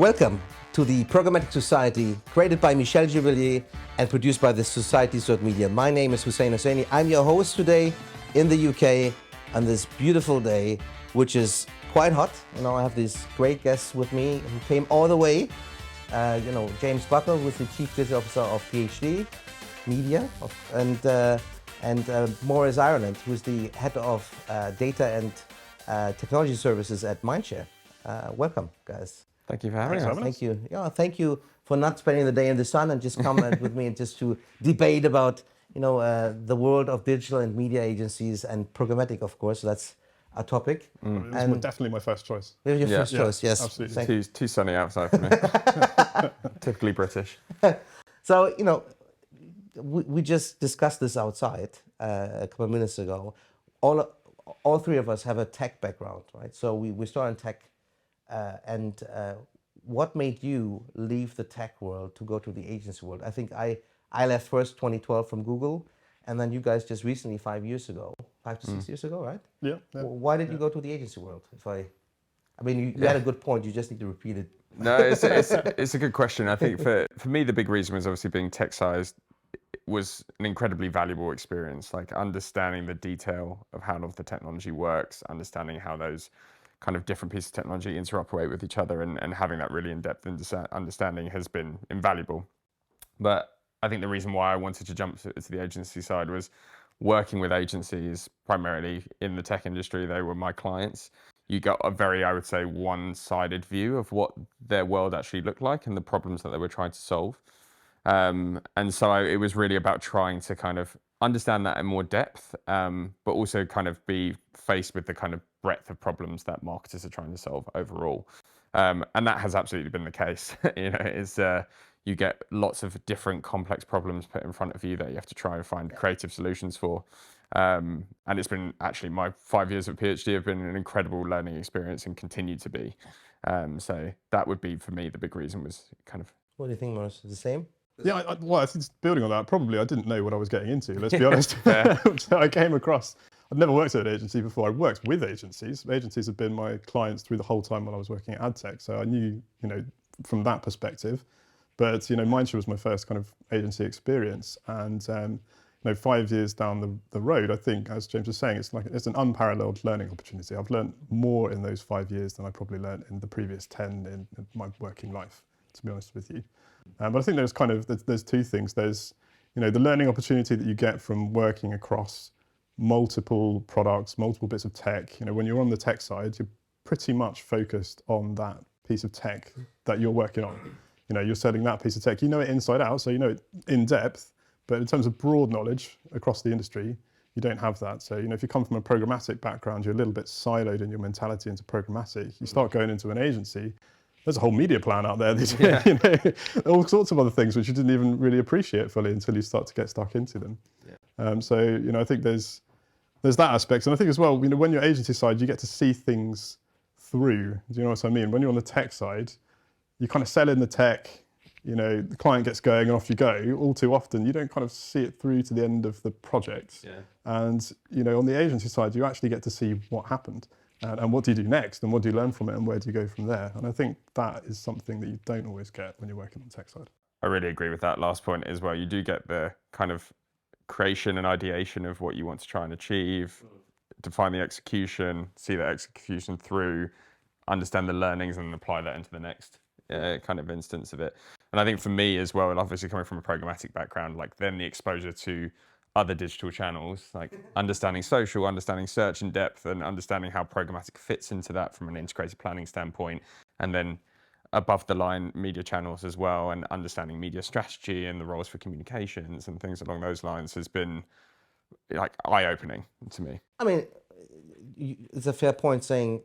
Welcome to the Programmatic Society, created by Michel Givelier and produced by the Societies.MEDA. My name is Hossein. I'm your host today in the UK on this beautiful day, which is quite hot. I have these great guests with me who came all the way. James Buckle, who's the Chief Digital Officer of PhD Media, and Morys Ireland, who's the Head of Data and Technology Services at Mindshare. Welcome, guys. Thank you for having us. Thank you. Yeah, thank you for not spending the day in the sun and just come with me and just to debate about the world of digital and media agencies and programmatic, of course. So that's our topic. It was definitely my first choice. It was your first choice, yes. Absolutely. Too sunny outside for me. Typically British. So, we just discussed this outside a couple of minutes ago. All three of us have a tech background, right? So we started in tech. What made you leave the tech world to go to the agency world? I think I left first 2012 from Google, and then you guys just recently 5 years ago, 5 to 6 years ago, right? Yeah. Why did you go to the agency world? You had a good point. You just need to repeat it. No, it's a good question. I think for me, the big reason was obviously being tech-sized was an incredibly valuable experience, like understanding the detail of how all of the technology works, understanding how those kind of different pieces of technology interoperate with each other, and having that really in-depth understanding has been invaluable. But I think the reason why I wanted to jump to the agency side was working with agencies primarily in the tech industry. They were my clients. You got a very, I would say, one-sided view of what their world actually looked like and the problems that they were trying to solve. And so it was really about trying to kind of understand that in more depth, but also kind of be faced with the kind of breadth of problems that marketers are trying to solve overall. And that has absolutely been the case. You get lots of different complex problems put in front of you that you have to try and find creative solutions for. And it's been actually my 5 years of PhD have been an incredible learning experience and continue to be. So that would be, for me, the big reason was kind of... What do you think, Morys? The same? Yeah, I think building on that, probably I didn't know what I was getting into, let's be honest. So I came across, I'd never worked at an agency before. I worked with agencies. Agencies have been my clients through the whole time while I was working at AdTech. So I knew, from that perspective. But, Mindshare was my first kind of agency experience. And, 5 years down the road, I think, as James was saying, it's an unparalleled learning opportunity. I've learned more in those 5 years than I probably learned in the previous 10 in my working life, to be honest with you. But I think there's two things. There's, the learning opportunity that you get from working across multiple products, multiple bits of tech. When you're on the tech side, you're pretty much focused on that piece of tech that you're working on. You're selling that piece of tech. You know it inside out, so you know it in depth. But in terms of broad knowledge across the industry, you don't have that. So, if you come from a programmatic background, you're a little bit siloed in your mentality into programmatic. You start going into an agency, there's a whole media plan out there. All sorts of other things which you didn't even really appreciate fully until you start to get stuck into them. Yeah. I think there's that aspect. And I think as well, when you're agency side, you get to see things through. Do you know what I mean? When you're on the tech side, you kind of sell in the tech, the client gets going and off you go. All too often, you don't kind of see it through to the end of the project. Yeah. And, on the agency side, you actually get to see what happened. And what do you do next? And what do you learn from it? And where do you go from there? And I think that is something that you don't always get when you're working on the tech side. I really agree with that last point as well. You do get the kind of creation and ideation of what you want to try and achieve, define the execution, see that execution through, understand the learnings, and apply that into the next kind of instance of it. And I think for me as well, and obviously coming from a programmatic background, then the exposure to other digital channels, like understanding social, understanding search in depth, and understanding how programmatic fits into that from an integrated planning standpoint, and then above the line media channels as well, and understanding media strategy and the roles for communications and things along those lines has been eye-opening to me. It's a fair point saying,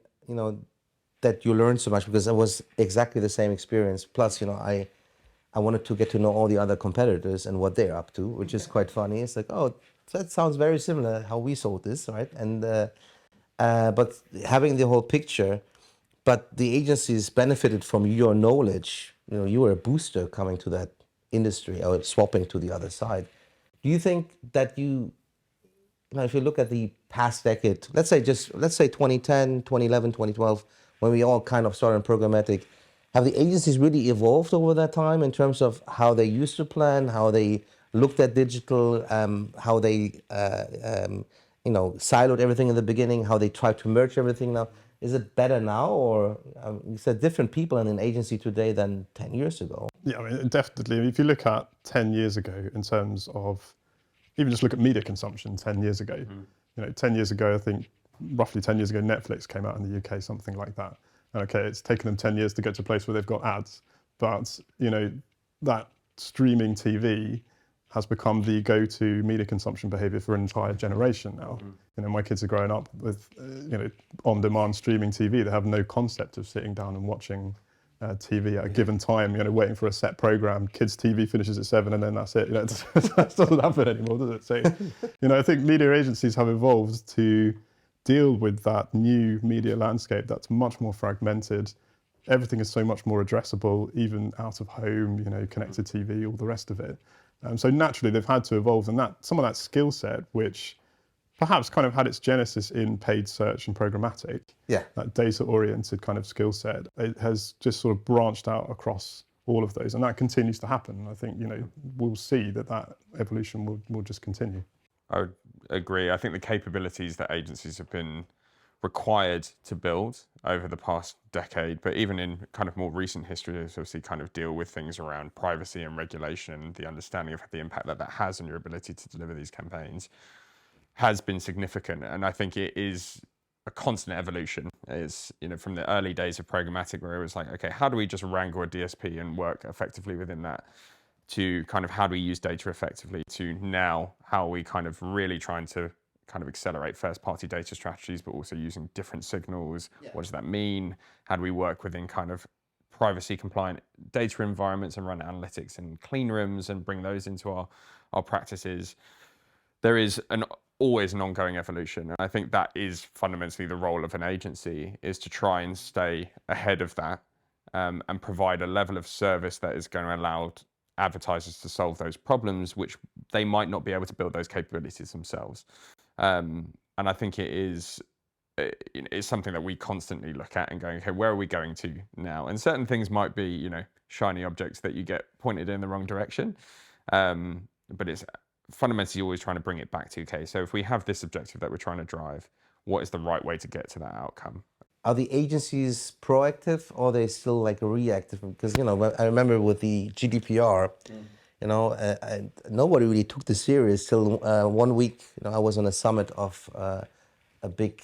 that you learn so much, because it was exactly the same experience. Plus, I wanted to get to know all the other competitors and what they're up to, which is quite funny. It's like, oh, that sounds very similar how we sold this, right? And but having the whole picture, but the agencies benefited from your knowledge. You were a booster coming to that industry or swapping to the other side. Do you think that if you look at the past decade, let's say 2010, 2011, 2012, when we all kind of started in programmatic, Have the agencies really evolved over that time in terms of how they used to plan, how they looked at digital, how they siloed everything in the beginning, how they tried to merge everything now? Is it better now, or you said different people in an agency today than 10 years ago? Yeah, I mean, definitely. If you look at 10 years ago in terms of, even just look at media consumption 10 years ago, 10 years ago, I think roughly 10 years ago, Netflix came out in the UK, something like that. Okay, it's taken them 10 years to get to a place where they've got ads, but that streaming TV has become the go-to media consumption behavior for an entire generation now. My kids are growing up with on-demand streaming TV. They have no concept of sitting down and watching TV at a given time, waiting for a set program. Kids' TV finishes at 7 and then that's it. That doesn't happen anymore, does it? So, I think media agencies have evolved to deal with that new media landscape that's much more fragmented. Everything is so much more addressable, even out of home, connected TV, all the rest of it. So naturally, they've had to evolve, and that some of that skill set, which perhaps kind of had its genesis in paid search and programmatic, that data-oriented kind of skill set, it has just sort of branched out across all of those, and that continues to happen. I think we'll see that evolution will just continue. I would agree. I think the capabilities that agencies have been required to build over the past decade, but even in kind of more recent history, obviously kind of deal with things around privacy and regulation, the understanding of the impact that has on your ability to deliver these campaigns has been significant. And I think it is a constant evolution. It's, from the early days of programmatic, where it was like, okay, how do we just wrangle a DSP and work effectively within that, to kind of how do we use data effectively, to now how are we kind of really trying to kind of accelerate first-party data strategies, but also using different signals. What does that mean? How do we work within kind of privacy-compliant data environments and run analytics in clean rooms and bring those into our practices? There is always an ongoing evolution, and I think that is fundamentally the role of an agency, is to try and stay ahead of that and provide a level of service that is going to allow advertisers to solve those problems, which they might not be able to build those capabilities themselves. And I think it's something that we constantly look at and going, okay, where are we going to now? And certain things might be, shiny objects that you get pointed in the wrong direction. But it's fundamentally always trying to bring it back to, okay, so if we have this objective that we're trying to drive, what is the right way to get to that outcome? Are the agencies proactive, or are they still like reactive? Because, I remember with the GDPR, nobody really took this serious till 1 week. I was on a summit of a big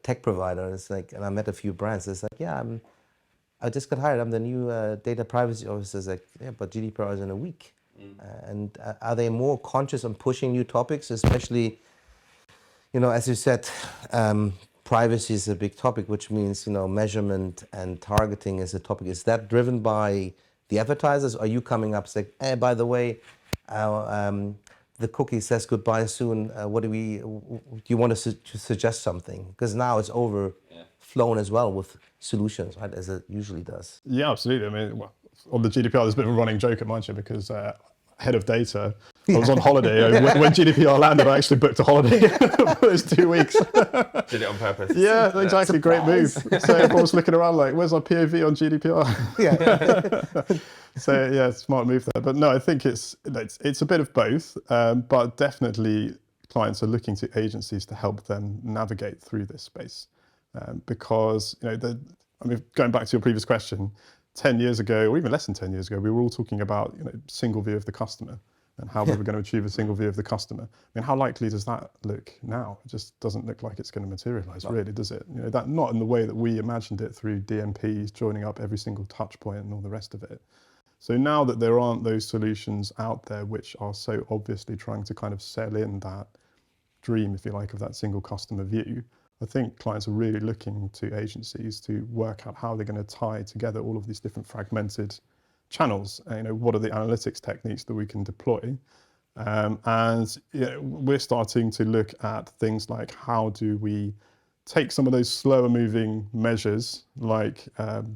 tech provider. It's like, and I met a few brands. It's like, I just got hired. I'm the new data privacy officer. It's like, yeah, but GDPR is in a week. And are they more conscious on pushing new topics, especially, as you said, privacy is a big topic, which means, measurement and targeting is a topic. Is that driven by the advertisers? Or are you coming up saying, hey, by the way, the cookie says goodbye soon. Do you want to suggest something? Because now it's overflown as well with solutions, right, as it usually does. Yeah, absolutely. I mean, on the GDPR, there's a bit of a running joke at Mindshare because head of data, I was on holiday. When GDPR landed, I actually booked a holiday for those 2 weeks. Did it on purpose. Yeah, exactly. Great move. So everyone was looking around like, where's our POV on GDPR? Yeah. So yeah, smart move there. But no, I think it's a bit of both, but definitely clients are looking to agencies to help them navigate through this space. Because, going back to your previous question, 10 years ago, or even less than 10 years ago, we were all talking about single view of the customer and how we were going to achieve a single view of the customer. I mean, how likely does that look now? It just doesn't look like it's going to materialize, really, does it? That not in the way that we imagined it through DMPs, joining up every single touch point and all the rest of it. So now that there aren't those solutions out there which are so obviously trying to kind of sell in that dream, if you like, of that single customer view, I think clients are really looking to agencies to work out how they're going to tie together all of these different fragmented channels. What are the analytics techniques that we can deploy? And we're starting to look at things like how do we take some of those slower moving measures like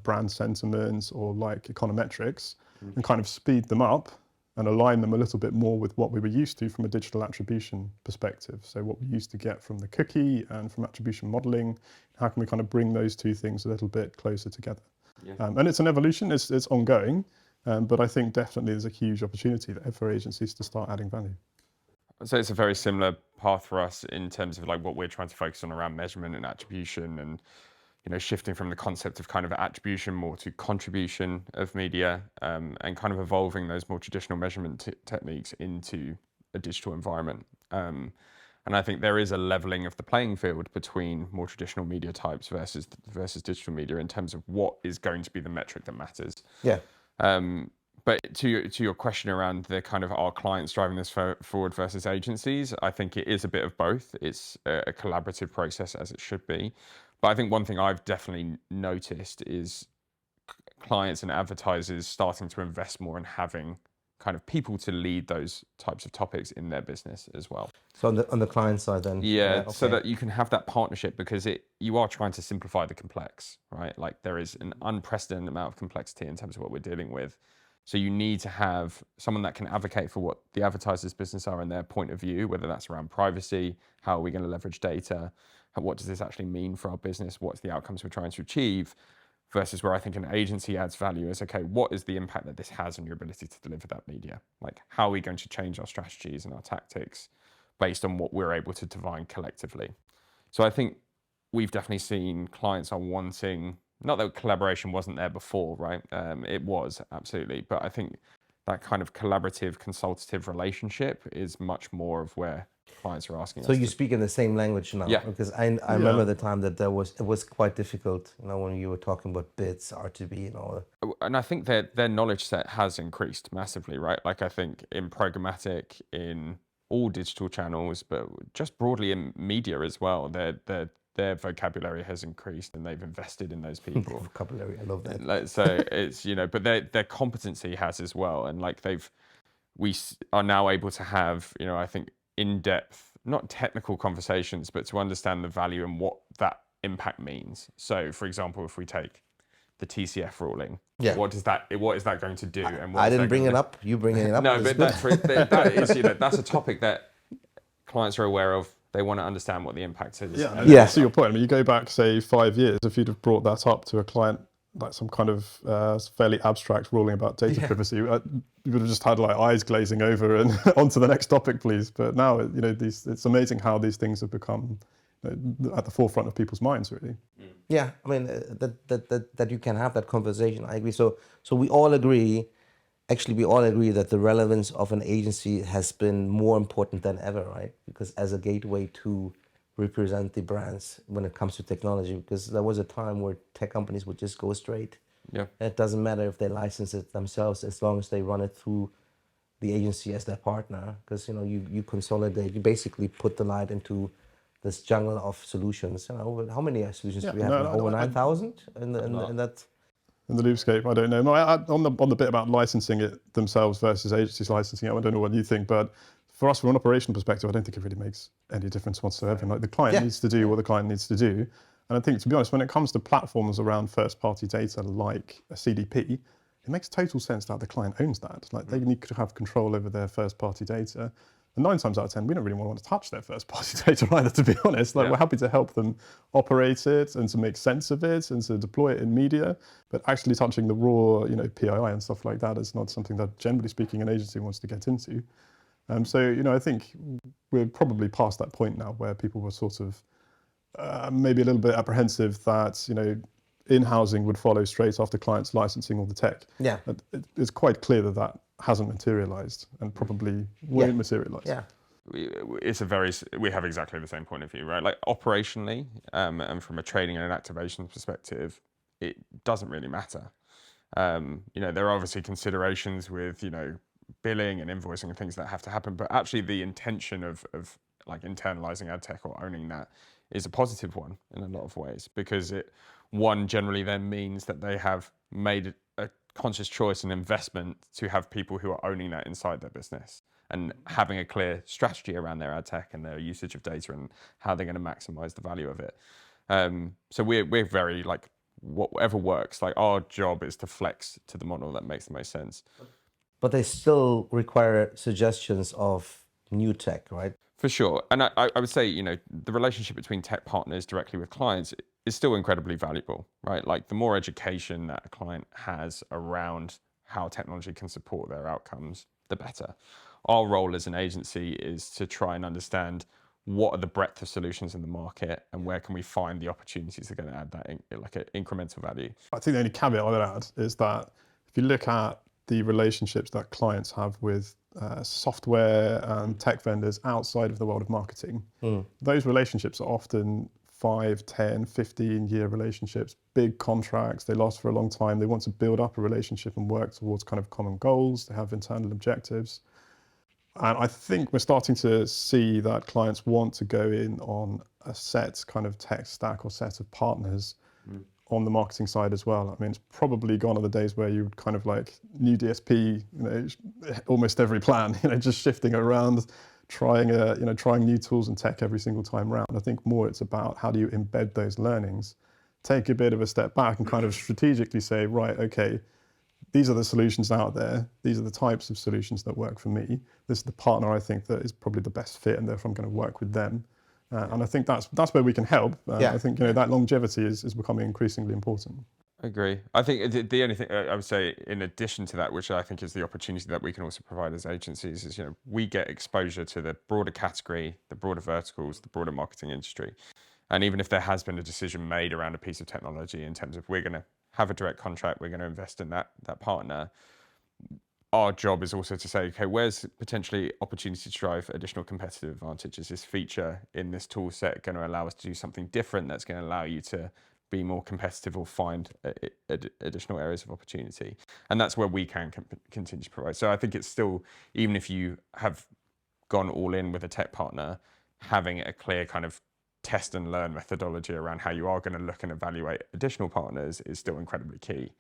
brand sentiments or like econometrics and kind of speed them up and align them a little bit more with what we were used to from a digital attribution perspective. So what we used to get from the cookie and from attribution modeling, how can we kind of bring those two things a little bit closer together? And it's an evolution, it's ongoing, but I think definitely there's a huge opportunity there for agencies to start adding value. So it's a very similar path for us in terms of like what we're trying to focus on around measurement and attribution, and shifting from the concept of kind of attribution more to contribution of media, and kind of evolving those more traditional measurement techniques into a digital environment. And I think there is a leveling of the playing field between more traditional media types versus digital media in terms of what is going to be the metric that matters. Yeah. But to your question around the kind of our clients driving this forward versus agencies, I think it is a bit of both. It's a collaborative process, as it should be. But I think one thing I've definitely noticed is clients and advertisers starting to invest more in having kind of people to lead those types of topics in their business as well. So on the client side then? Yeah, okay. so that you can have that partnership, because you are trying to simplify the complex, right? Like there is an unprecedented amount of complexity in terms of what we're dealing with. So you need to have someone that can advocate for what the advertisers' business are and their point of view, whether that's around privacy, how are we going to leverage data, what does this actually mean for our business, what's the outcomes we're trying to achieve, versus where I think an agency adds value is, okay, what is the impact that this has on your ability to deliver that media? Like, how are we going to change our strategies and our tactics based on what we're able to divine collectively? So I think we've definitely seen clients are wanting, not that collaboration wasn't there before, right? It was, absolutely. But I think that kind of collaborative, consultative relationship is much more of where clients are asking us. So you speak in the same language now? Yeah. Because I remember the time that it was quite difficult, when you were talking about bits, RTB and all that. And I think their knowledge set has increased massively, right? Like I think in programmatic, in all digital channels, but just broadly in media as well, their vocabulary has increased, and they've invested in those people. Vocabulary, I love that. Like, so it's, but their competency has as well. And like we are now able to have, I think, in-depth, not technical conversations, but to understand the value and what that impact means. So for example, if we take the TCF ruling, what is that going to do? And I didn't bring it up, you bring it up. No, but that is, that's a topic that clients are aware of. They want to understand what the impact is. Yeah, and to your point, I mean, you go back, say, 5 years, if you'd have brought that up to a client, like some kind of fairly abstract ruling about data privacy, you would have just had like eyes glazing over and on to the next topic, please. But now, it's amazing how these things have become at the forefront of people's minds, really. Yeah, I mean, that you can have that conversation. I agree. So we all agree, that the relevance of an agency has been more important than ever, right? Because as a gateway to represent the brands when it comes to technology, because there was a time where tech companies would just go straight. Yeah. And it doesn't matter if they license it themselves, as long as they run it through the agency as their partner. Because you consolidate, you basically put the light into this jungle of solutions. How many solutions do we have now? Over 9,000 in that. In the Loopscape, I don't know. No, on the bit about licensing it themselves versus agencies licensing it, I don't know what you think, but for us, from an operational perspective, I don't think it really makes any difference whatsoever. Like the client needs to do what the client needs to do. And I think, to be honest, when it comes to platforms around first-party data like a CDP, it makes total sense that the client owns that. Like they need to have control over their first-party data. And 9 times out of 10, we don't really want to touch their first-party data either, to be honest. Like we're happy to help them operate it and to make sense of it and to deploy it in media. But actually touching the raw, PII and stuff like that is not something that, generally speaking, an agency wants to get into. So, I think we're probably past that point now where people were sort of maybe a little bit apprehensive that, in-housing would follow straight after clients licensing all the tech. Yeah. It's quite clear that hasn't materialized and probably won't materialize. Yeah. We have exactly the same point of view, right? Like operationally, and from a trading and an activation perspective, it doesn't really matter. There are obviously considerations with, billing and invoicing and things that have to happen, but actually the intention of like internalizing ad tech or owning that is a positive one in a lot of ways, because one generally then means that they have made a conscious choice and investment to have people who are owning that inside their business and having a clear strategy around their ad tech and their usage of data and how they're going to maximize the value of it. So we're very like, whatever works, like our job is to flex to the model that makes the most sense. But they still require suggestions of new tech, right? For sure. And I would say, the relationship between tech partners directly with clients is still incredibly valuable, right? Like the more education that a client has around how technology can support their outcomes, the better. Our role as an agency is to try and understand what are the breadth of solutions in the market and where can we find the opportunities that are going to add that like an incremental value. I think the only caveat I would add is that if you look at the relationships that clients have with software and tech vendors outside of the world of marketing, those relationships are often 5, 10, 15-year relationships, big contracts, they last for a long time. They want to build up a relationship and work towards kind of common goals. They have internal objectives. And I think we're starting to see that clients want to go in on a set kind of tech stack or set of partners on the marketing side as well. I mean, it's probably gone are the days where you would kind of like new DSP, almost every plan, just shifting around, trying new tools and tech every single time around. I think more it's about how do you embed those learnings, take a bit of a step back and kind of strategically say, right, okay, these are the solutions out there. These are the types of solutions that work for me. This is the partner I think that is probably the best fit, and therefore I'm going to work with them. And I think that's where we can help. I think that longevity is becoming increasingly important. I agree. I think the only thing I would say in addition to that, which I think is the opportunity that we can also provide as agencies, is we get exposure to the broader category, the broader verticals, the broader marketing industry. And even if there has been a decision made around a piece of technology in terms of we're going to have a direct contract, we're going to invest in that partner, our job is also to say, okay, where's potentially opportunity to drive additional competitive advantage? Is this feature in this tool set going to allow us to do something different that's going to allow you to be more competitive or find additional areas of opportunity? And that's where we can continue to provide. So I think it's still, even if you have gone all in with a tech partner, having a clear kind of test and learn methodology around how you are going to look and evaluate additional partners is still incredibly key,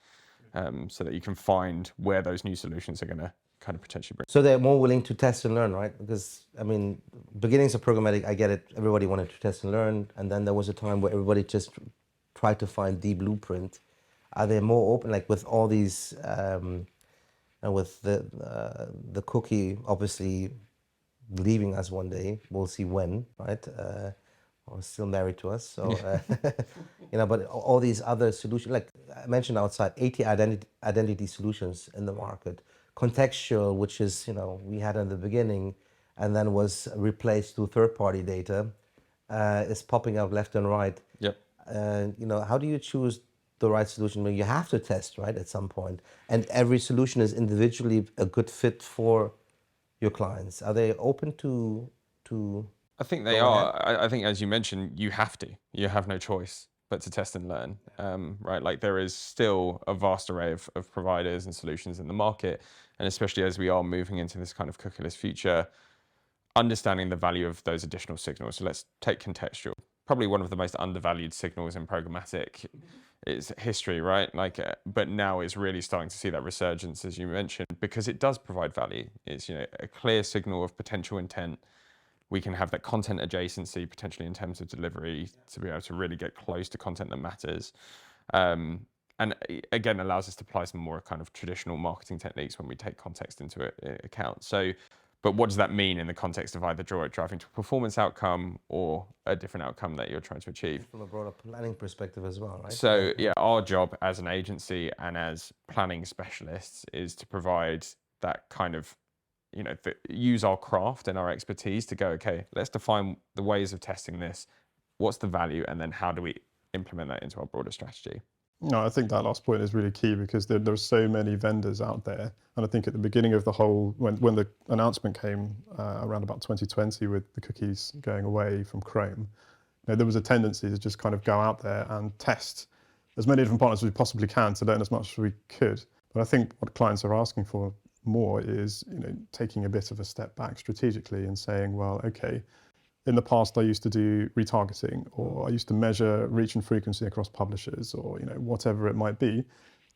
so that you can find where those new solutions are going to kind of potentially bring. So they're more willing to test and learn, right? Because, I mean, beginnings of programmatic, I get it. Everybody wanted to test and learn. And then there was a time where everybody just tried to find the blueprint. Are they more open, like with all these, and with the cookie obviously leaving us one day, we'll see when, right? Or still married to us, so but all these other solutions, like I mentioned outside, 80 identity solutions in the market. Contextual, which is we had in the beginning, and then was replaced to third-party data, is popping up left and right. Yep. How do you choose the right solution? Well, you have to test, right, at some point, and every solution is individually a good fit for your clients. Are they open to? I think they are. I think, as you mentioned, you have to. You have no choice but to test and learn, right? Like there is still a vast array of providers and solutions in the market, and especially as we are moving into this kind of cookieless future, understanding the value of those additional signals. So let's take contextual. Probably one of the most undervalued signals in programmatic is history, right? But now it's really starting to see that resurgence, as you mentioned, because it does provide value. It's a clear signal of potential intent. We can have that content adjacency potentially in terms of delivery to be able to really get close to content that matters. And again, allows us to apply some more kind of traditional marketing techniques when we take context into account. So, but what does that mean in the context of either driving to a performance outcome or a different outcome that you're trying to achieve? From a broader planning perspective as well, right? So yeah, our job as an agency and as planning specialists is to provide that kind of use our craft and our expertise to go, okay, let's define the ways of testing this. What's the value? And then how do we implement that into our broader strategy? No, I think that last point is really key because there are so many vendors out there. And I think at the beginning of the whole, when the announcement came around about 2020 with the cookies going away from Chrome, there was a tendency to just kind of go out there and test as many different partners as we possibly can to learn as much as we could. But I think what clients are asking for more is taking a bit of a step back strategically and saying, well, okay, in the past I used to do retargeting, or I used to measure reach and frequency across publishers, or whatever it might be.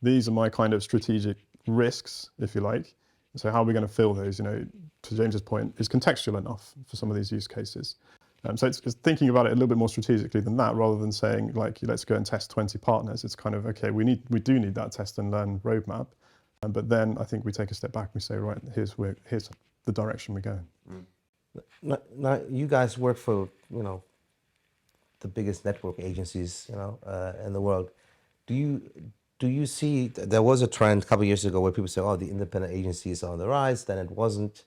These are my kind of strategic risks, if you like. So how are we going to fill those? To James's point, is contextual enough for some of these use cases? So it's thinking about it a little bit more strategically than that, rather than saying let's go and test 20 partners. It's kind of okay, we do need that test and learn roadmap. But then I think we take a step back and we say, right, here's the direction we go. Now you guys work for the biggest network agencies, in the world. Do you see there was a trend a couple of years ago where people say, "Oh, the independent agencies are on the rise," then it wasn't.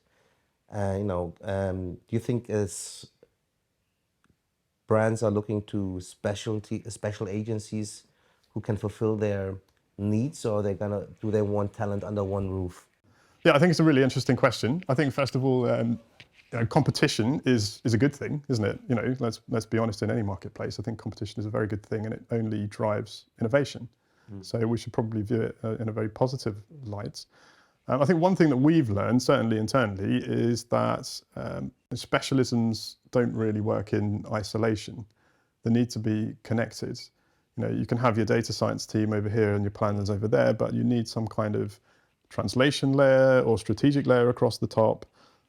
Do you think as brands are looking to special agencies who can fulfill their needs, or do they want talent under one roof? Yeah, I think it's a really interesting question. I think first of all, competition is a good thing, isn't it? Let's be honest. In any marketplace, I think competition is a very good thing, and it only drives innovation. So we should probably view it in a very positive light. I think one thing that we've learned, certainly internally, is that specialisms don't really work in isolation. They need to be connected. You can have your data science team over here and your planners over there, but you need some kind of translation layer or strategic layer across the top.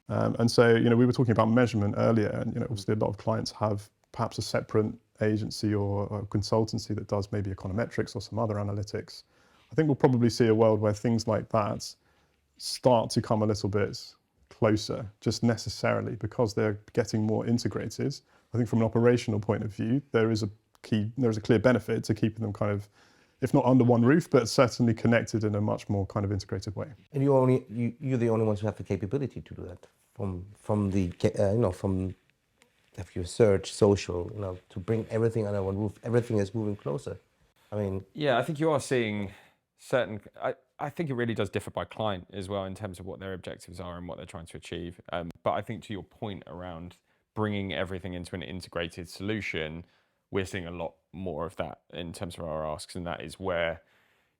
And so, we were talking about measurement earlier, and obviously a lot of clients have perhaps a separate agency or a consultancy that does maybe econometrics or some other analytics. I think we'll probably see a world where things like that start to come a little bit closer, just necessarily because they're getting more integrated. I think from an operational point of view, there is a clear benefit to keeping them kind of, if not under one roof, but certainly connected in a much more kind of integrated way. And you're the only ones who have the capability to do that from if you search social, to bring everything under one roof. Everything is moving closer. Yeah, I think you are seeing certain. I think it really does differ by client as well in terms of what their objectives are and what they're trying to achieve. But I think to your point around bringing everything into an integrated solution, we're seeing a lot more of that in terms of our asks, and that is where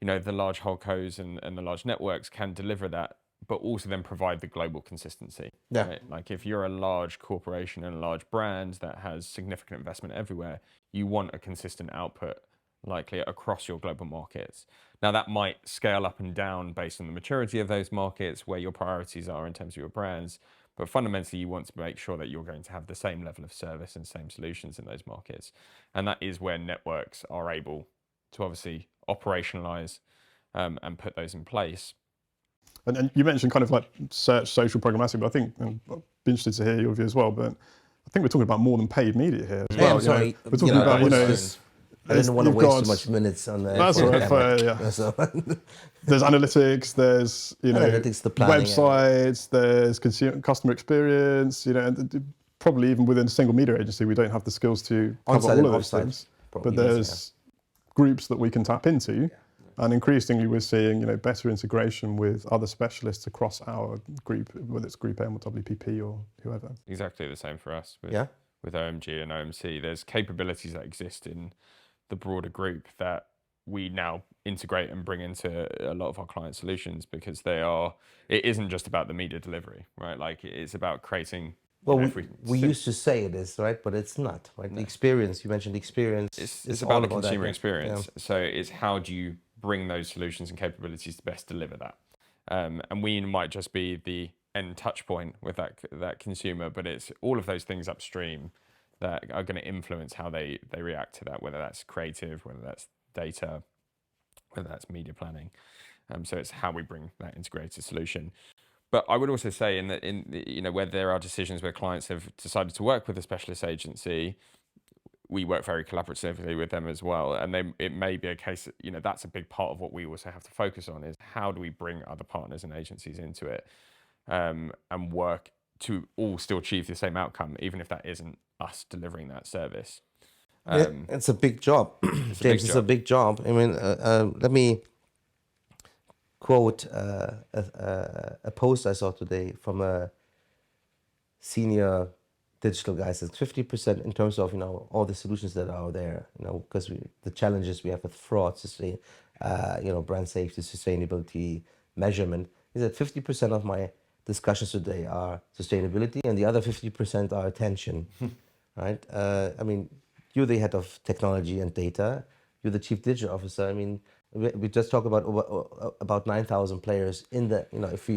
the large holdcos and the large networks can deliver that, but also then provide the global consistency. Yeah. Right? Like if you're a large corporation and a large brand that has significant investment everywhere, you want a consistent output likely across your global markets. Now that might scale up and down based on the maturity of those markets, where your priorities are in terms of your brands, but fundamentally you want to make sure that you're going to have the same level of service and same solutions in those markets. And that is where networks are able to obviously operationalize and put those in place. And you mentioned kind of like search, social, programmatic, but I think I'd be interested to hear your view as well. But I think we're talking about more than paid media here as well. I'm sorry. We're talking about, I didn't want to waste too much minutes on that. That's all right. Yeah. So, There's analytics. There's analytics, the planning, websites. There's customer experience. And probably even within a single media agency, we don't have the skills to cover all of those things. But there's groups that we can tap into. And increasingly, we're seeing better integration with other specialists across our group, whether it's Group M or WPP or whoever. Exactly the same for us with OMG and OMC. There's capabilities that exist in the broader group that we now integrate and bring into a lot of our client solutions, because it isn't just about the media delivery, right? Like it's about creating. Well, we used to say it is, right? But it's not, right? The experience, you mentioned experience. It's about the consumer experience. Yeah. So it's how do you bring those solutions and capabilities to best deliver that? And we might just be the end touch point with that consumer, but it's all of those things upstream that are going to influence how they react to that, whether that's creative, whether that's data, whether that's media planning. So it's how we bring that integrated solution. But I would also say where there are decisions where clients have decided to work with a specialist agency, we work very collaboratively with them as well. And it may be a case that, that's a big part of what we also have to focus on, is how do we bring other partners and agencies into it and work to all still achieve the same outcome, even if that isn't us delivering that service. It's a big job, James. It's a big job. Let me quote a post I saw today from a senior digital guy. Says 50% in terms of all the solutions that are there. Because the challenges we have with fraud, brand safety, sustainability, measurement. He said 50% of my discussions today are sustainability, and the other 50% are attention. Right? You're the head of technology and data. You're the chief digital officer. We just talk about 9,000 players in the.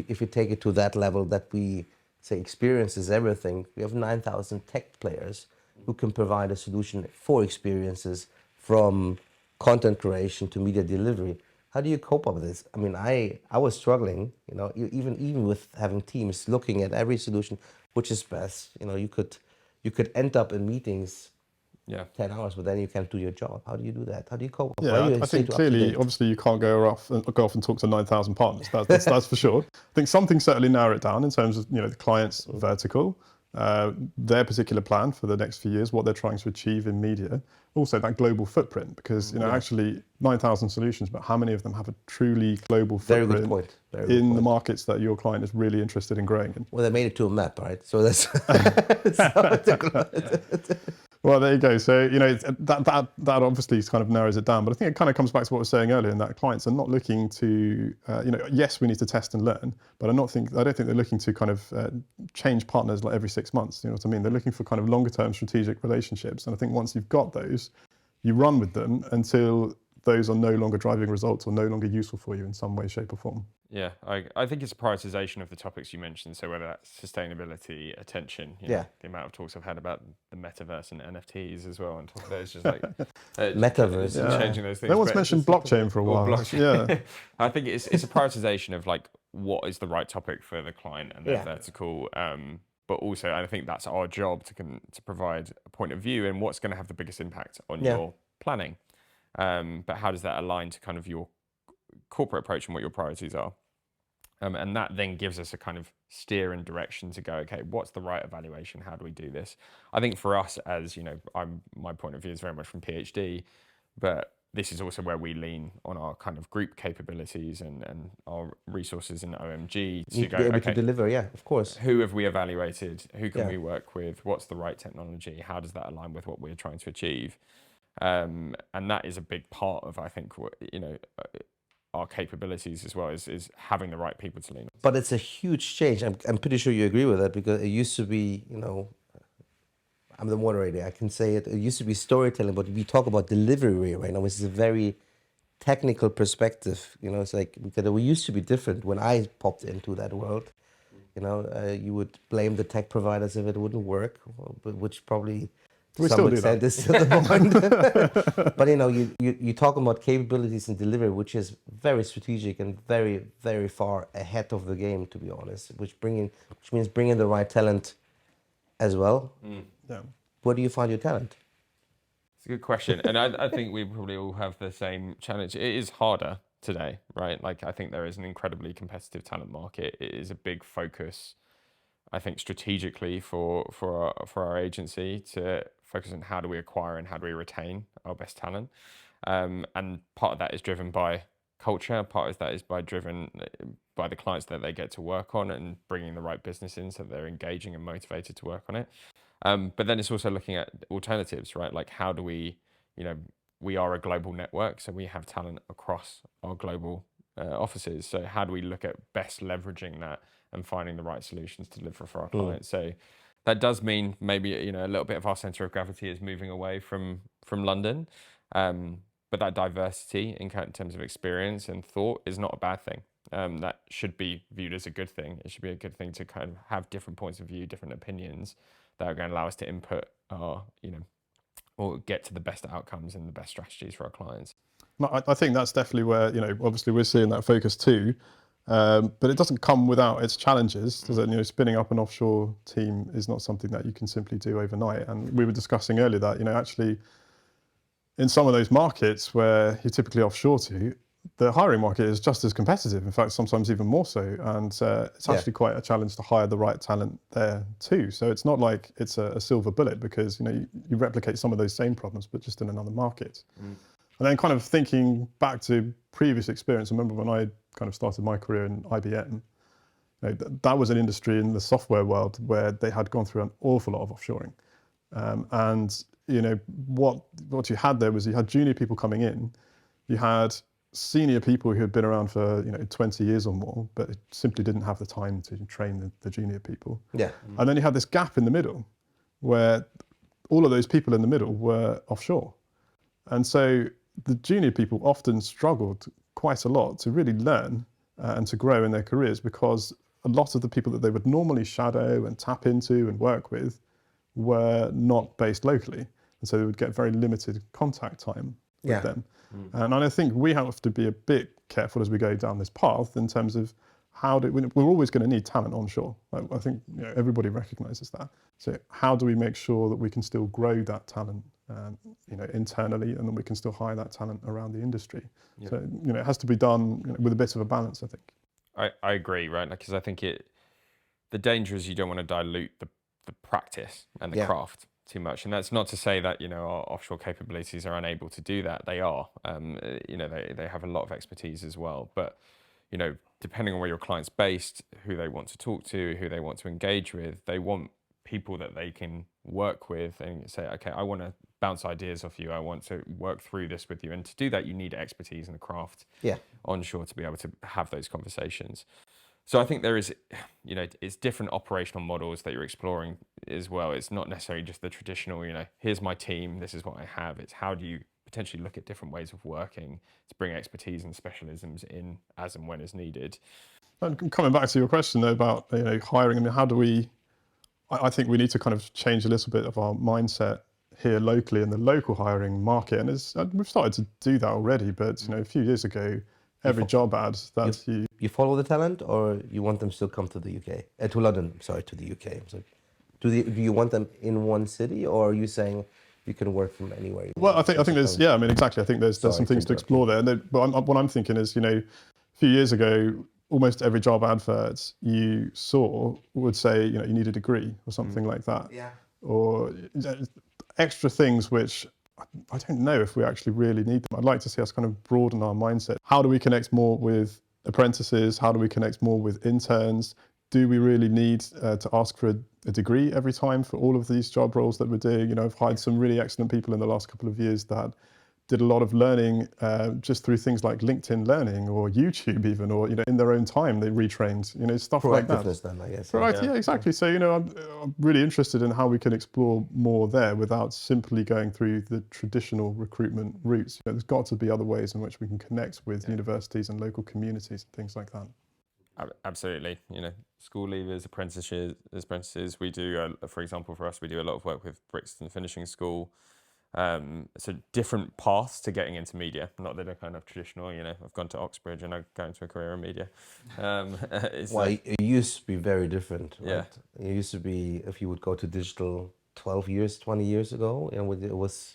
If you take it to that level, that we say experience is everything. We have 9,000 tech players who can provide a solution for experiences, from content creation to media delivery. How do you cope up with this? I was struggling. Even with having teams looking at every solution, which is best. You could end up in meetings Yeah. 10 hours, but then you can't do your job. How do you do that? How do you cope? Yeah, Why do you I stay think up to clearly, date? obviously, you can't go off and talk to 9,000 partners. That's for sure. I think something certainly narrow it down in terms of the client's vertical, their particular plan for the next few years, what they're trying to achieve in media. Also, that global footprint, because actually 9,000 solutions, but how many of them have a truly global Very footprint good point. Very good in the point. markets that your client is really interested in growing in? Well, they made it to a map, right? So that's Well, there you go. So that obviously kind of narrows it down. But I think it kind of comes back to what I was saying earlier, in that clients are not looking to, yes, we need to test and learn, but I don't think they're looking to kind of change partners like every 6 months. You know what I mean? They're looking for kind of longer term strategic relationships. And I think once you've got those, you run with them until those are no longer driving results or no longer useful for you in some way, shape, or form. Yeah, I think it's a prioritization of the topics you mentioned. So whether that's sustainability, attention, the amount of talks I've had about the metaverse and NFTs as well on top of those, just like Metaverse, changing those things. No one's mentioned blockchain for a while. Yeah, I think it's a prioritization of like what is the right topic for the client and their vertical. But also, I think that's our job to provide a point of view and what's going to have the biggest impact on your planning. But how does that align to kind of your corporate approach and what your priorities are? And that then gives us a kind of steer and direction to go, okay, what's the right evaluation? How do we do this? I think for us, as my point of view is very much from PhD, but this is also where we lean on our kind of group capabilities and our resources in OMG to go, be able okay, to deliver, of course. Who have we evaluated? Who can we work with? What's the right technology? How does that align with what we're trying to achieve? And that is a big part of, I think, our capabilities as well, is having the right people to lean on. But it's a huge change. I'm pretty sure you agree with that, because it used to be, I'm the moderator, I can say it. It used to be storytelling, but we talk about delivery right now, which is a very technical perspective. It's like, because we used to be different when I popped into that world. You would blame the tech providers if it wouldn't work, which probably we still do that. Is to the point. But you talk about capabilities and delivery, which is very strategic and very, very far ahead of the game, to be honest. Which means bringing the right talent as well. Yeah. Where do you find your talent? It's a good question, and I think we probably all have the same challenge. It is harder today, right? Like, I think there is an incredibly competitive talent market. It is a big focus, I think, strategically for our agency to focus on how do we acquire and how do we retain our best talent. And part of that is driven by culture. Part of that is driven by the clients that they get to work on and bringing the right business in so they're engaging and motivated to work on it. But then it's also looking at alternatives, right? Like, how do we, we are a global network, so we have talent across our global offices. So how do we look at best leveraging that and finding the right solutions to deliver for our clients? So that does mean maybe, a little bit of our center of gravity is moving away from London. But that diversity in terms of experience and thought is not a bad thing. That should be viewed as a good thing. It should be a good thing to kind of have different points of view, different opinions that are going to allow us to input our, or get to the best outcomes and the best strategies for our clients. I think that's definitely where, obviously we're seeing that focus too. But it doesn't come without its challenges. Spinning up an offshore team is not something that you can simply do overnight. And we were discussing earlier that, actually, in some of those markets where you're typically offshore to, the hiring market is just as competitive. In fact, sometimes even more so. And it's actually quite a challenge to hire the right talent there too. So it's not like it's a silver bullet, because, you replicate some of those same problems, but just in another market. And then kind of thinking back to previous experience, I remember when I kind of started my career in IBM, that was an industry in the software world where they had gone through an awful lot of offshoring. What you had there was you had junior people coming in, you had senior people who had been around for 20 years or more, but simply didn't have the time to train the junior people. Yeah. And then you had this gap in the middle where all of those people in the middle were offshore. And so the junior people often struggled quite a lot to really learn and to grow in their careers, because a lot of the people that they would normally shadow and tap into and work with were not based locally. And so they would get very limited contact time with them. And I think we have to be a bit careful as we go down this path in terms of we're always going to need talent onshore. I think everybody recognises that. So how do we make sure that we can still grow that talent internally, and then we can still hire that talent around the industry. So it has to be done with a bit of a balance, I think. I agree, right? Because I think the danger is you don't want to dilute the practice and the craft too much. And that's not to say that, our offshore capabilities are unable to do that. They are. They have a lot of expertise as well. But, depending on where your client's based, who they want to talk to, who they want to engage with, they want people that they can work with and say, okay, I want to bounce ideas off you. I want to work through this with you. And to do that, you need expertise in the craft onshore to be able to have those conversations. So I think there is, it's different operational models that you're exploring as well. It's not necessarily just the traditional, here's my team, this is what I have. It's how do you potentially look at different ways of working to bring expertise and specialisms in as and when is needed. And coming back to your question though about hiring, I mean, how do we? I think we need to kind of change a little bit of our mindset here locally in the local hiring market, and we've started to do that already. But a few years ago, every job ad that you follow the talent, or you want them still come to the UK, to London? Sorry, to the UK. So, do you want them in one city, or are you saying you can work from anywhere? Well, I think there's exactly. I think there's some things to explore there. But what I'm thinking is, a few years ago, almost every job advert you saw would say, you need a degree or something like that. Yeah. Or extra things which I don't know if we actually really need them. I'd like to see us kind of broaden our mindset. How do we connect more with apprentices? How do we connect more with interns? Do we really need to ask for a degree every time for all of these job roles that we're doing? I've hired some really excellent people in the last couple of years that did a lot of learning just through things like LinkedIn Learning or YouTube even, or in their own time they retrained, stuff like that. Then, I guess. Right, yeah, exactly. So I'm really interested in how we can explore more there without simply going through the traditional recruitment routes. There's got to be other ways in which we can connect with universities and local communities and things like that. Absolutely. School leavers, apprentices. We do, for example, for us, we do a lot of work with Brixton Finishing School. So different paths to getting into media. Not that they're kind of traditional, I've gone to Oxbridge and I'm going to a career in media. It used to be very different, right? Yeah. It used to be, if you would go to digital 20 years ago, it was,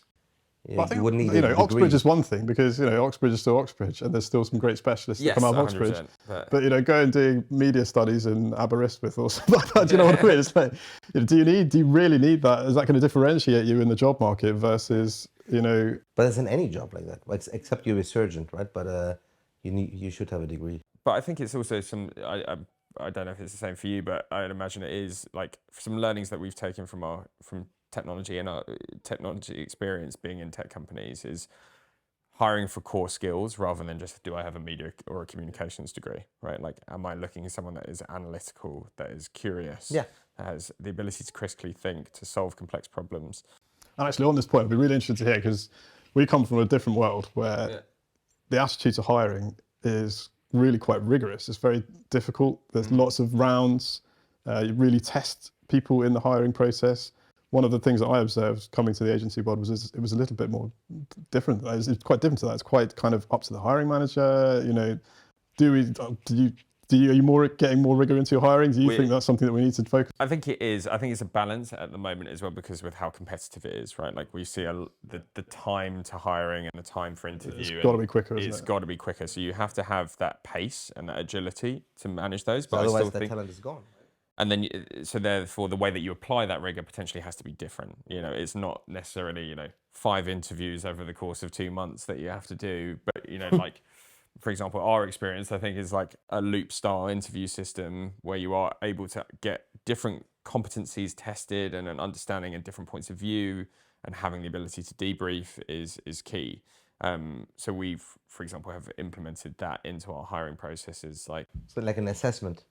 I think, you wouldn't need a degree. Oxbridge is one thing because, Oxbridge is still Oxbridge and there's still some great specialists that come out of Oxbridge. But, go and do media studies in Aberystwyth or something like that. Do you know what I mean? It's like, do you really need that? Is that going to differentiate you in the job market versus, But it's in any job like that, except you're a surgeon, right? But you should have a degree. But I think it's also I don't know if it's the same for you, but I'd imagine it is like some learnings that we've taken from technology and our technology experience being in tech companies is hiring for core skills rather than just do I have a media or a communications degree, right? Like, am I looking at someone that is analytical, that is curious, that has the ability to critically think, to solve complex problems? And actually on this point, I'd be really interested to hear because we come from a different world where the attitude to hiring is really quite rigorous. It's very difficult. There's lots of rounds. You really test people in the hiring process. One of the things that I observed coming to the agency world was it was a little bit more different. It's quite different to that. It's quite kind of up to the hiring manager. Are you getting more rigor into your hiring? Do you think that's something that we need to focus on? I think it is. I think it's a balance at the moment as well because with how competitive it is, right? Like we see the time to hiring and the time for interview. It's got to be quicker, isn't it? It's got to be quicker. So you have to have that pace and that agility to manage those. But otherwise, I still that talent is gone. And then, so therefore, the way that you apply that rigor potentially has to be different. It's not necessarily, 5 interviews over the course of 2 months that you have to do. But, like, for example, our experience, I think, is like a loop style interview system where you are able to get different competencies tested and an understanding and different points of view and having the ability to debrief is key. So we've, for example, have implemented that into our hiring processes. So like an assessment.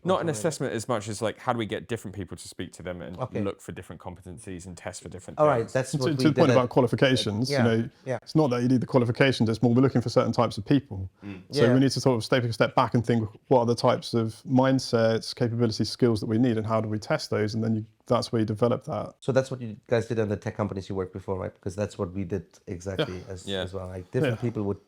Not an assessment as much as like how do we get different people to speak to them and look for different competencies and test for different things. All right, that's what to the point about qualifications. It's not that you need the qualifications. It's more we're looking for certain types of people. So we need to sort of take a step back and think what are the types of mindsets, capabilities, skills that we need, and how do we test those? And then that's where you develop that. So that's what you guys did in the tech companies you worked before, right? Because that's what we did exactly as well. Like different people would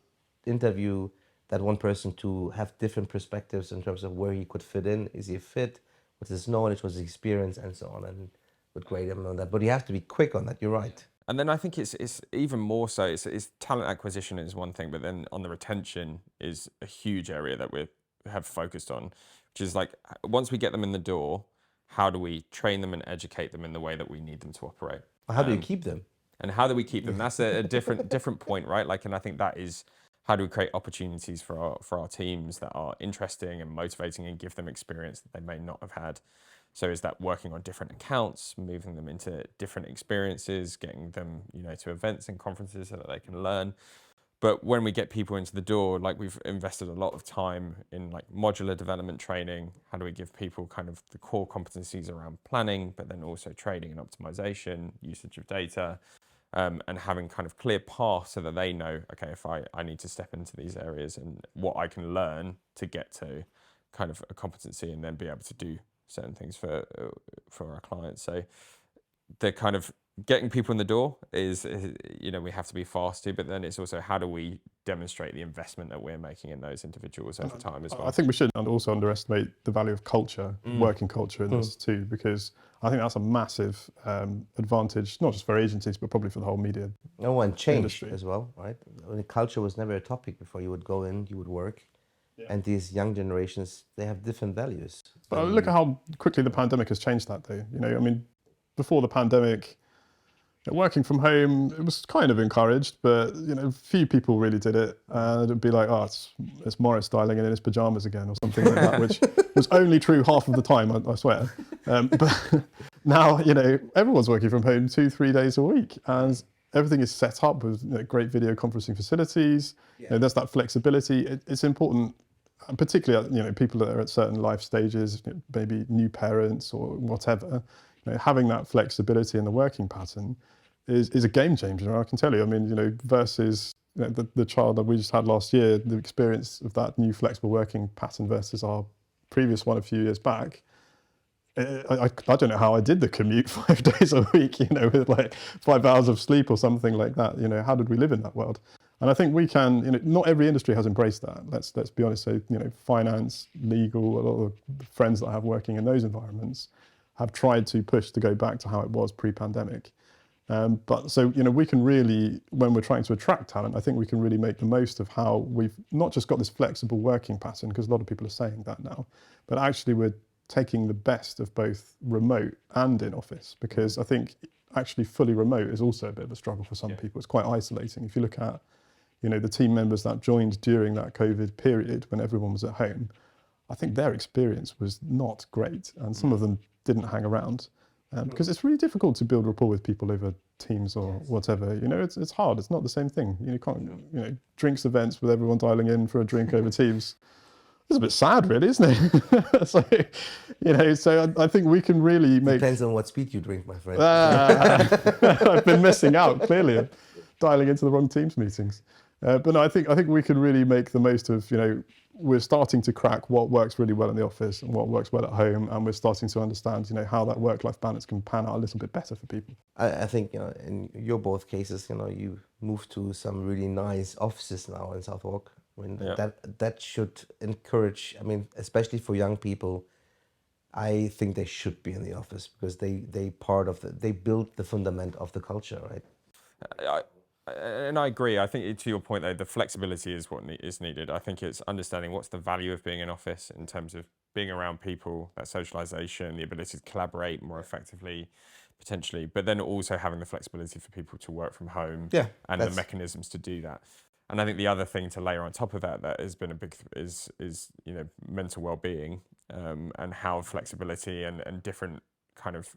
interview that one person to have different perspectives in terms of where he could fit in. Is he a fit? What's his knowledge? What's his experience? And so on. And would grade him on that. But you have to be quick on that. You're right. And then I think it's even more so. It's talent acquisition is one thing, but then on the retention is a huge area that we have focused on, which is like once we get them in the door, how do we train them and educate them in the way that we need them to operate? How do you keep them? And how do we keep them? That's a different point, right? Like, and I think that is how do we create opportunities for our teams that are interesting and motivating and give them experience that they may not have had. So is that working on different accounts, moving them into different experiences, getting them, to events and conferences so that they can learn. But when we get people into the door, like we've invested a lot of time in like modular development training. How do we give people kind of the core competencies around planning, but then also trading and optimization, usage of data, and having kind of clear paths so that they know, okay, if I need to step into these areas and what I can learn to get to kind of a competency and then be able to do certain things for our clients. So the kind of getting people in the door is we have to be fast too, but then it's also how do we demonstrate the investment that we're making in those individuals over time as well. I think we shouldn't also underestimate the value of culture, working culture in this too, because I think that's a massive advantage, not just for agencies, but probably for the whole media. No, and change industry as well, right? I mean, culture was never a topic before. You would go in, you would work, and these young generations, they have different values. But look at how quickly the pandemic has changed that though. I mean, before the pandemic, working from home, it was kind of encouraged, but few people really did it. It'd be like, it's Morys dialing in his pajamas again or something like that, which was only true half of the time, I swear. But now, everyone's working from home 2-3 days a week, and everything is set up with great video conferencing facilities. There's that flexibility. It's important, and particularly people that are at certain life stages, maybe new parents or whatever. Having that flexibility in the working pattern is a game changer. I can tell you. I mean, versus the child that we just had last year, the experience of that new flexible working pattern versus our previous one a few years back. I don't know how I did the commute 5 days a week, with like 5 hours of sleep or something like that. How did we live in that world? And I think we can, not every industry has embraced that. Let's be honest. So, finance, legal, a lot of the friends that I have working in those environments have tried to push to go back to how it was pre-pandemic. But so, we can really, when we're trying to attract talent, I think we can really make the most of how we've not just got this flexible working pattern, because a lot of people are saying that now, but actually we're taking the best of both remote and in office, because I think actually fully remote is also a bit of a struggle for some people. It's quite isolating. If you look at, the team members that joined during that COVID period when everyone was at home, I think their experience was not great, and some of them didn't hang around because it's really difficult to build rapport with people over Teams or whatever. It's hard. It's not the same thing. You can't, drinks events with everyone dialing in for a drink over Teams. It's a bit sad, really, isn't it? So I think we can really make. Depends on what speed you drink, my friend. I've been missing out clearly, dialing into the wrong Teams meetings. But no, I think we can really make the most of, we're starting to crack what works really well in the office and what works well at home, and we're starting to understand, how that work-life balance can pan out a little bit better for people. I think, in your both cases, you moved to some really nice offices now in Southwark. I mean, that should encourage, especially for young people, I think they should be in the office because they build the fundament of the culture, right? And I agree. I think to your point, though, the flexibility is what is needed. I think it's understanding what's the value of being in office in terms of being around people, that socialization, the ability to collaborate more effectively, potentially, but then also having the flexibility for people to work from home and the mechanisms to do that. And I think the other thing to layer on top of that has been a big is mental well-being and how flexibility and different kind of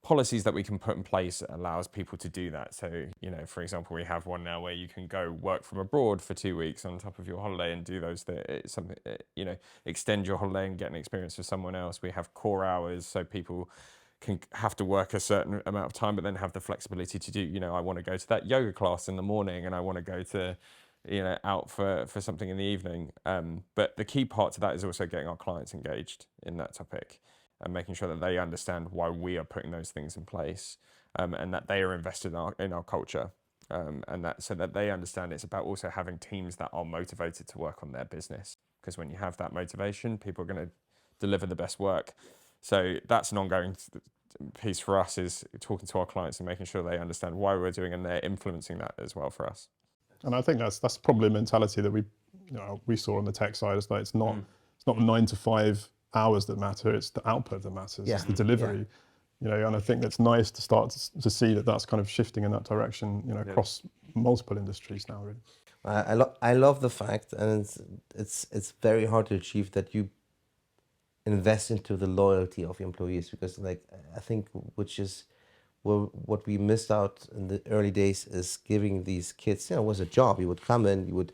policies that we can put in place allows people to do that. So, for example, we have one now where you can go work from abroad for 2 weeks on top of your holiday and do those, extend your holiday and get an experience with someone else. We have core hours, so people can have to work a certain amount of time, but then have the flexibility to do, I want to go to that yoga class in the morning and I want to go to, out for something in the evening. But the key part to that is also getting our clients engaged in that topic and making sure that they understand why we are putting those things in place, and that they are invested in our culture, and that so that they understand it's about also having teams that are motivated to work on their business. Because when you have that motivation, people are going to deliver the best work. So that's an ongoing piece for us is talking to our clients and making sure they understand why we're doing and they're influencing that as well for us. And I think that's probably a mentality that we saw on the tech side. Is that it's not 9 to 5 hours that matter. It's the output that matters. Yeah. It's the delivery. And I think that's nice to start to see that that's kind of shifting in that direction. Across multiple industries now. Really. I love the fact, and it's very hard to achieve, that you invest into the loyalty of employees, because I think what we missed out in the early days is giving these kids, it was a job. You would come in, you would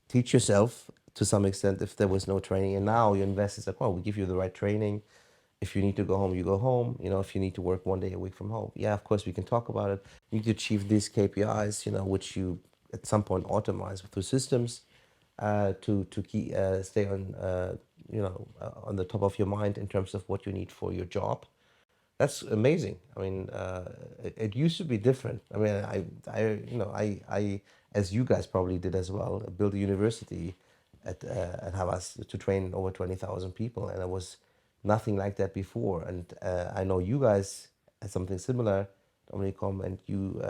teach yourself to some extent if there was no training, and now you invest. It's like, well, we give you the right training. If you need to go home, you go home. If you need to work 1 day a week from home, of course we can talk about it. You need to achieve these KPIs, which you at some point automate through systems to keep stay on on the top of your mind in terms of what you need for your job. That's amazing. I mean, it used to be different. I mean, I as you guys probably did as well, build a university at Havas to train over 20,000 people, and it was nothing like that before. And I know you guys had something similar, Dominicom, and you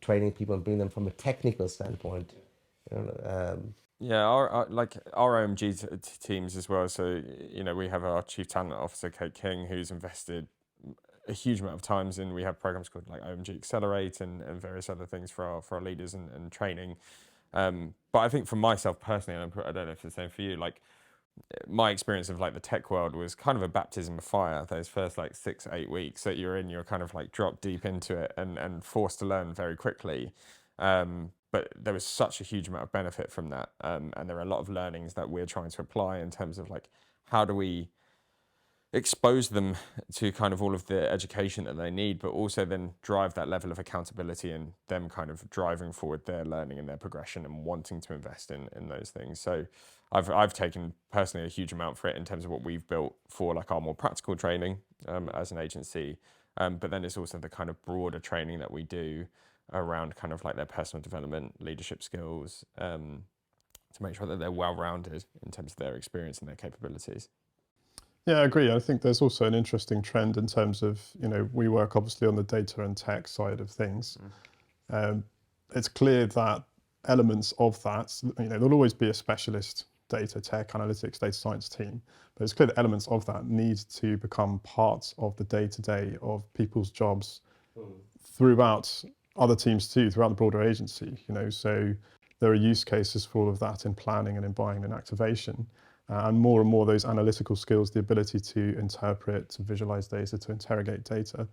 training people and bring them from a technical standpoint. Yeah, our OMG teams as well. So, we have our Chief Talent Officer, Kate King, who's invested a huge amount of times in. We have programs called like OMG Accelerate and various other things for our leaders and training. But I think for myself personally, and I don't know if it's the same for you, like my experience of like the tech world was kind of a baptism of fire. Those first like 6-8 weeks that you're kind of like dropped deep into it and forced to learn very quickly. But there was such a huge amount of benefit from that. And there are a lot of learnings that we're trying to apply in terms of like, how do we expose them to kind of all of the education that they need, but also then drive that level of accountability and them kind of driving forward their learning and their progression and wanting to invest in those things. So I've taken personally a huge amount for it in terms of what we've built for like our more practical training as an agency. But then it's also the kind of broader training that we do around kind of like their personal development, leadership skills, to make sure that they're well-rounded in terms of their experience and their capabilities. Yeah, I agree. I think there's also an interesting trend in terms of, we work obviously on the data and tech side of things. It's clear that elements of that, there'll always be a specialist data, tech, analytics, data science team, but it's clear that elements of that need to become parts of the day-to-day of people's jobs throughout other teams too, throughout the broader agency, so there are use cases for all of that in planning and in buying and activation. And more those analytical skills, the ability to interpret, to visualize data, to interrogate data,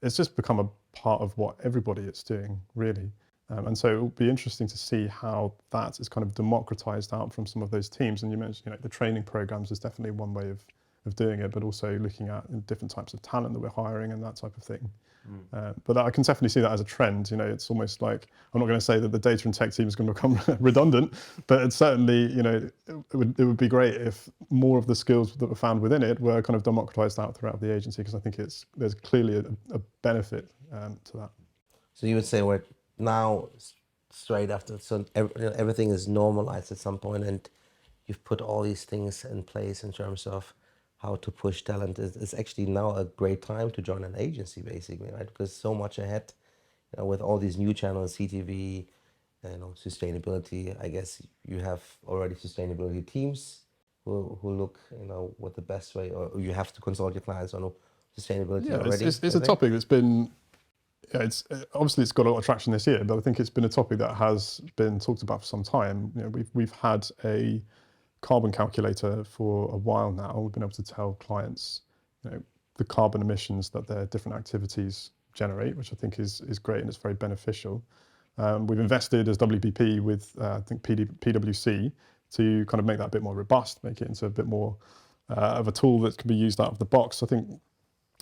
it's just become a part of what everybody is doing, really. And so it will be interesting to see how that is kind of democratized out from some of those teams. And you mentioned, the training programs is definitely one way of doing it, but also looking at different types of talent that we're hiring and that type of thing. But I can definitely see that as a trend. It's almost like, I'm not going to say that the data and tech team is going to become redundant, but it's certainly, it would be great if more of the skills that were found within it were kind of democratized out throughout the agency, because I think there's clearly a benefit to that. So you would say we're now straight after, so everything is normalized at some point, and you've put all these things in place in terms of how to push talent. It's actually now a great time to join an agency, basically, right? Because so much ahead, with all these new channels, CTV, sustainability. I guess you have already sustainability teams who look, what the best way, or you have to consult your clients on sustainability already. It's a topic that's been, it's obviously it's got a lot of traction this year, but I think it's been a topic that has been talked about for some time. We've had a carbon calculator for a while now. We've been able to tell clients, the carbon emissions that their different activities generate, which I think is great and it's very beneficial. We've invested as WPP with I think PwC to kind of make that a bit more robust, make it into a bit more of a tool that can be used out of the box. I think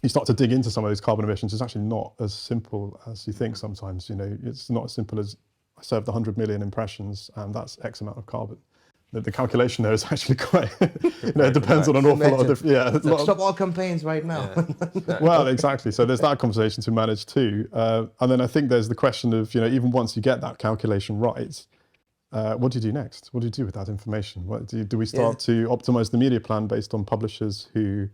you start to dig into some of those carbon emissions, it's actually not as simple as you think sometimes. It's not as simple as I served 100 million impressions and that's X amount of carbon. The calculation there is actually quite, it depends on an awful lot of different, Stop all campaigns right now. Yeah. Well, exactly. So there's that conversation to manage too. And then I think there's the question of, even once you get that calculation right, what do you do next? What do you do with that information? Do we start to optimize the media plan based on publishers who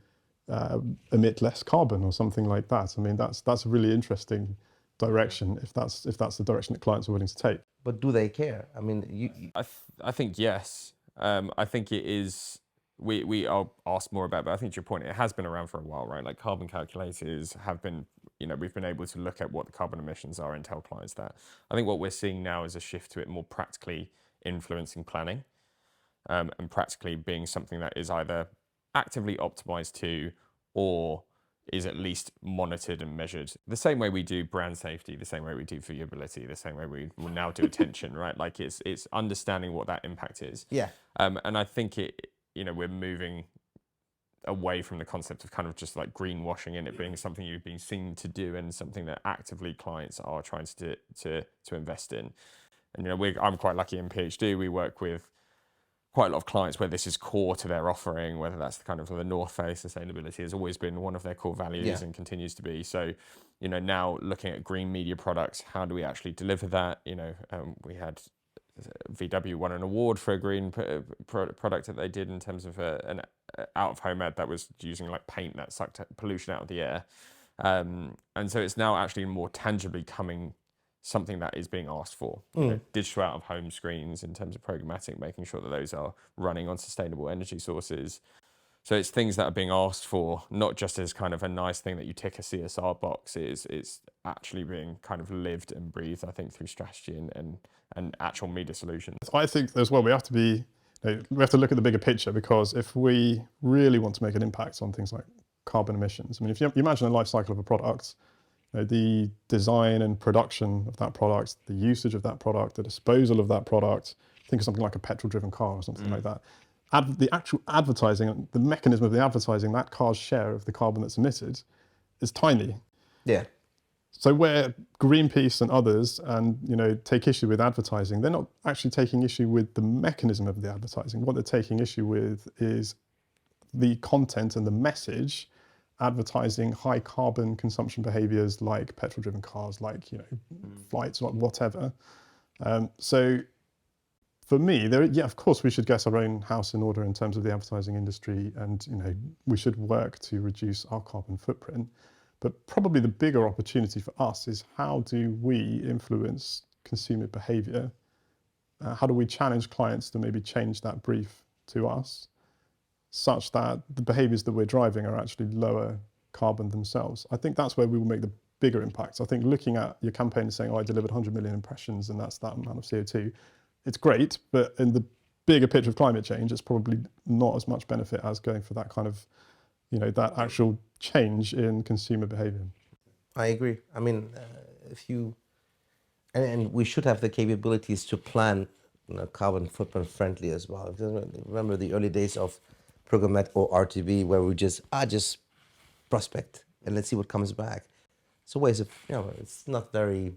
emit less carbon or something like that. I mean, that's a really interesting direction if that's the direction that clients are willing to take. But do they care? I mean, I think yes. I think it is. We are asked more about, but I think to your point, it has been around for a while, right? Like carbon calculators have been, we've been able to look at what the carbon emissions are and tell clients that. I think what we're seeing now is a shift to it more practically influencing planning, and practically being something that is either actively optimized to, or is at least monitored and measured. The same way we do brand safety, the same way we do viewability, the same way we will now do attention, right? Like it's understanding what that impact is. yeah, And I think we're moving away from the concept of kind of just like greenwashing and it being something you've been seen to do and something that actively clients are trying to invest in. And I'm quite lucky in PhD. We work with quite a lot of clients where this is core to their offering, whether that's the kind of the North Face. Sustainability has always been one of their core values and continues to be. So, now looking at green media products, how do we actually deliver that? We had VW won an award for a green product that they did in terms of an out-of-home ad that was using like paint that sucked pollution out of the air. And so it's now actually more tangibly coming something that is being asked for. Digital out-of-home screens in terms of programmatic, making sure that those are running on sustainable energy sources. So it's things that are being asked for, not just as kind of a nice thing that you tick a CSR box. It's actually being kind of lived and breathed, I think, through strategy and actual media solutions. I think as well we have to look at the bigger picture, because if we really want to make an impact on things like carbon emissions, I mean, if you imagine a life cycle of a product, the design and production of that product, the usage of that product, the disposal of that product, think of something like a petrol-driven car or something like that. The actual advertising, the mechanism of the advertising, that car's share of the carbon that's emitted is tiny. yeah, So where Greenpeace and others take issue with advertising, they're not actually taking issue with the mechanism of the advertising. What they're taking issue with is the content and the message advertising high carbon consumption behaviors like petrol-driven cars, like flights, or whatever. So for me, of course, we should get our own house in order in terms of the advertising industry, and we should work to reduce our carbon footprint. But probably the bigger opportunity for us is, how do we influence consumer behavior? How do we challenge clients to maybe change that brief to us, such that the behaviors that we're driving are actually lower carbon themselves? I think that's where we will make the bigger impacts. I think looking at your campaign and saying, oh, I delivered 100 million impressions and that's that amount of CO2, it's great, but in the bigger picture of climate change, it's probably not as much benefit as going for that kind of, that actual change in consumer behavior. I agree. I mean, and we should have the capabilities to plan carbon footprint friendly as well. Remember the early days of Programmatic or RTV, where we just prospect and let's see what comes back. So ways of, it's not very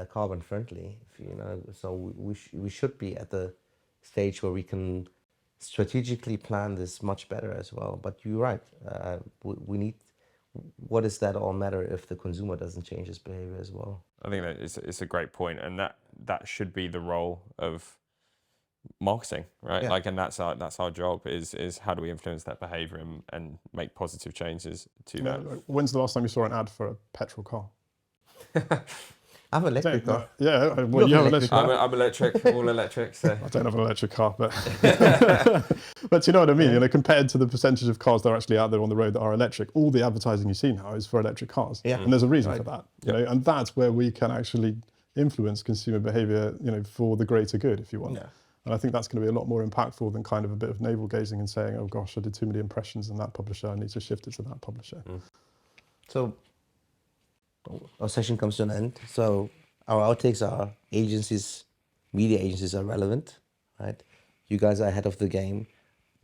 carbon friendly, so we should be at the stage where we can strategically plan this much better as well. But you're right, we need, what does that all matter if the consumer doesn't change his behavior as well? I think that it's a great point, and that should be the role of marketing, right? Yeah. Like, and that's our job, is how do we influence that behavior and make positive changes to that. When's the last time you saw an ad for a petrol car? I'm electric car. Yeah, well, you have an electric car. I'm electric, all electric. So. I don't have an electric car, but but you know what I mean. Compared to the percentage of cars that are actually out there on the road that are electric, all the advertising you see now is for electric cars. Yeah. And there's a reason for that. And that's where we can actually influence consumer behavior, for the greater good, if you want. Yeah. And I think that's going to be a lot more impactful than kind of a bit of navel gazing and saying, oh gosh, I did too many impressions in that publisher, I need to shift it to that publisher. So our session comes to an end. So our outtakes are media agencies are relevant, right? You guys are ahead of the game.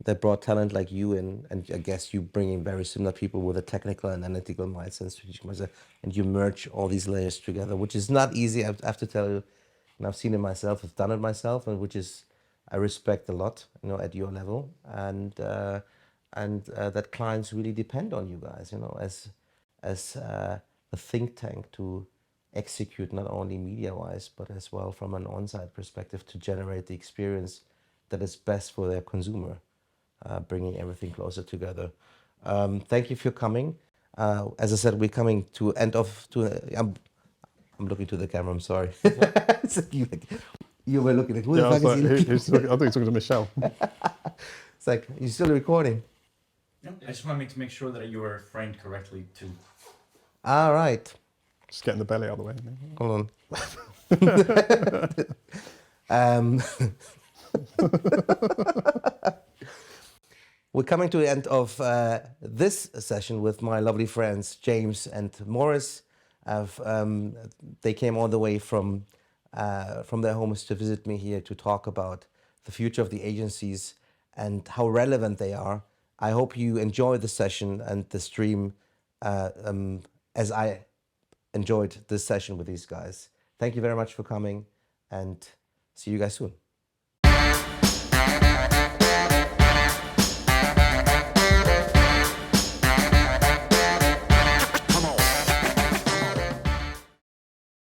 They brought talent like you in, and I guess you bring in very similar people with a technical and analytical mindset and strategic mindset, and you merge all these layers together, which is not easy. I have to tell you, and I've seen it myself, I've done it myself, and which is, I respect a lot, at your level, and that clients really depend on you guys, as a think tank to execute not only media-wise, but as well from an on-site perspective to generate the experience that is best for their consumer, bringing everything closer together. Thank you for coming. As I said, we're coming to end of. I'm looking to the camera. I'm sorry. It's like you were looking at who Yeah, the I was fuck like, is he looking? I thought he was talking to Michelle. It's like you're still recording. No, I just wanted to make sure that you were framed correctly too. All right. Just getting the belly out of the way. Hold on. We're coming to the end of this session with my lovely friends James and Morys. They came all the way from their homes to visit me here to talk about the future of the agencies and how relevant they are. I hope you enjoy the session and the stream as I enjoyed this session with these guys. Thank you very much for coming, and see you guys soon.